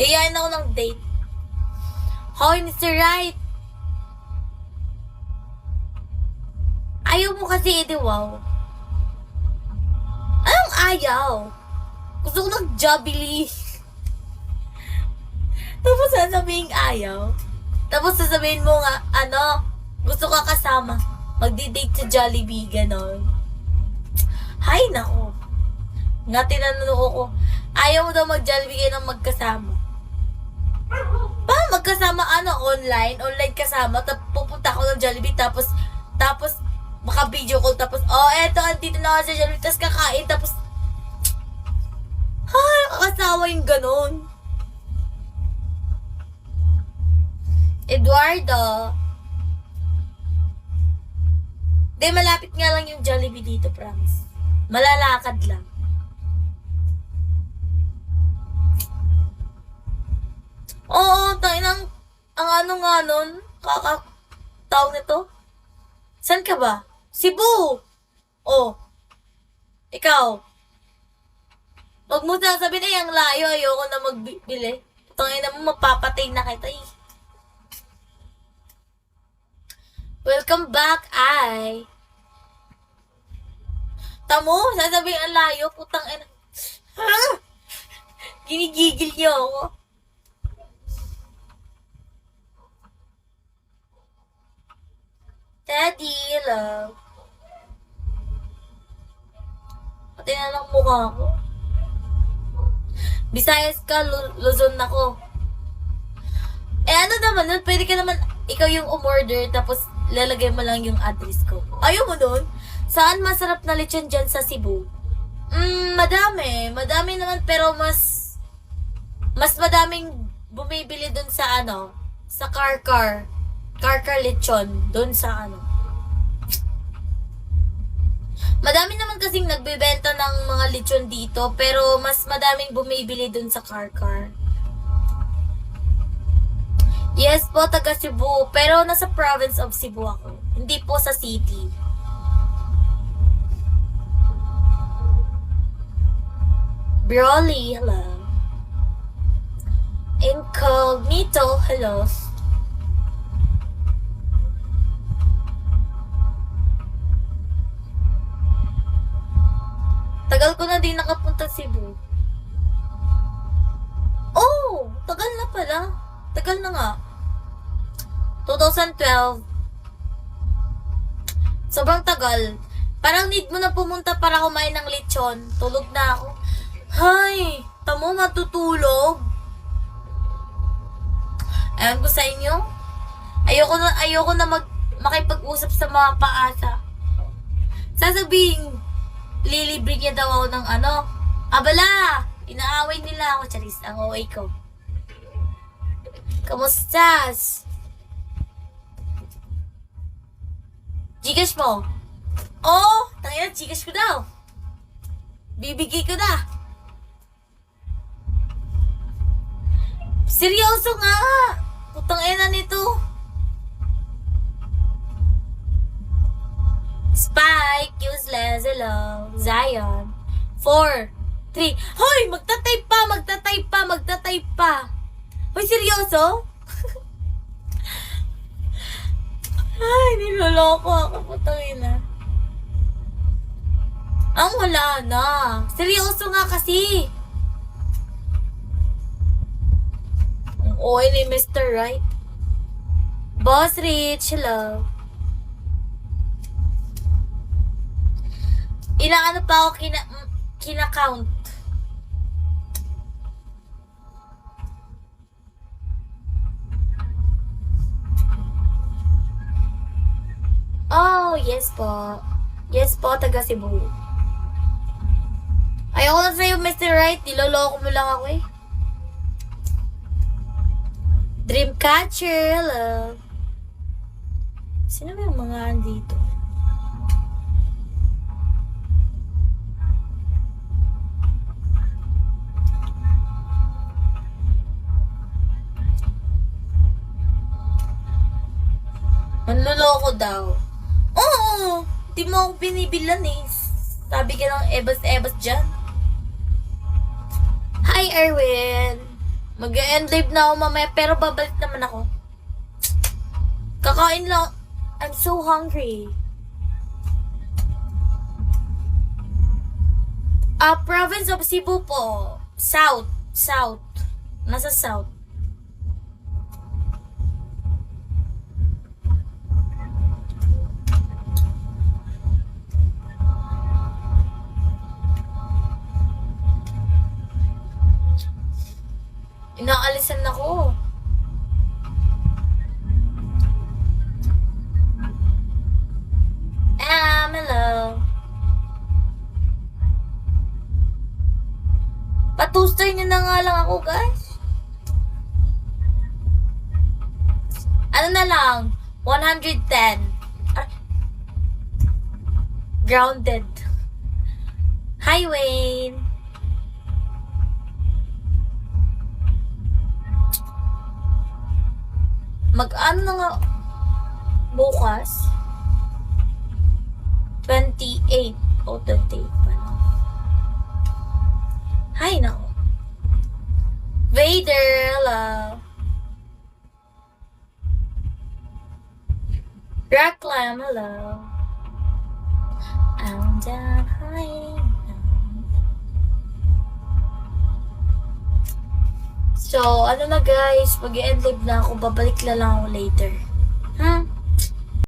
Yayain ako ng date. Hoy, Mr. Right. Ayaw mo kasi, wow. Anong ayaw? Gusto ko ng Jollibee. Tapos sasabihin ayaw. Tapos sasabihin mo nga, gusto ka kasama. Magdi-date sa Jollibee, ganon. Hay, nako. Nga tinanong ko, ayaw mo daw mag-Jollibee kayo ng magkasama. Magkasama online? Online kasama, tapos pupunta ako ng Jollibee, tapos, maka-video call, tapos, eto, andito na ako sa Jollibee, tapos kakain, tapos, kakasawa yung ganon. Eduardo. Malapit nga lang yung Jollibee dito, promise. Malalakad lang. Oo, ang nga nun, tawag nito. San ka ba? Cebu! Oh. Ikaw. Huwag mo sasabihin ang layo, ayoko na magbili. Tangina mo, mapapatay na kita eh. Welcome back, ay. Tamo, sasabihin ang layo, putang ina. Ginigigil niyo ako. Daddy, love. Pati na lang mukha ko. Visayas ka, Luzon ako. Ano naman nun? Pwede ka naman, ikaw yung umorder, tapos lalagay mo lang yung address ko. Ayaw mo nun? Saan masarap na lechon dyan sa Cebu? Madami. Madami naman, pero mas madaming bumibili dun sa sa Karkar lechon, dun sa Madami naman kasing nagbebenta ng mga lechon dito, pero mas madaming bumibili dun sa Karkar. Yes po, taga Cebu, pero nasa province of Cebu ako. Hindi po sa city. Broly, hello. Incognito, hello. Tagal ko na din nakapunta Cebu. Oh, tagal na pala. Tagal na nga. 2012. Sobrang tagal. Parang need mo na pumunta para kumain ng lechon. Tulog na ako. Hay, tamo matutulog. Ayan ko sa inyo. Ayoko na makipag-usap sa mga paasa. Sasabihin, lilibre niya daw ako ng abala! Inaaway nila ako, Charis. Ang OA ko. Kamustas? Gcash mo? Oh! Tangina, Gcash ko daw. Bibigay ko na. Seryoso nga! Putang ina nito. Spike, useless, hello. Zion. 4, 3. Hoy! Magta-type pa. Hoy, seryoso? Ay, niloloko ako. Putangina. Wala na. Seryoso nga kasi. Ni Mr. Right. Boss Rich, hello. Ilang pa ako kina-count? Oh, yes po. Yes po, taga Cebu. Ayoko na sa'yo, Mr. Right. Niloloko mo lang ako eh. Dreamcatcher, hello. Sino ba yung mga andito? Manloloko daw. Oo! Di mo ako binibilan eh. Sabi ka ng ebas-ebas dyan. Hi, Erwin. Mag-end live na ako mamaya, pero babalik naman ako. Kakain lang. I'm so hungry. Province of Cebu po. South. South. Nasa South. Inaalisan ako. Hello. Patuster niyo na nga lang ako, guys. Ano na lang? 110. Grounded. Hi, Wayne. Mag-ano na nga bukas? 28 o 28 pa lang. Hi, nako. Vader, hello. Raklam, hello. I'm down high. So, ano na guys, mag-end live na ako. Babalik na lang ako later.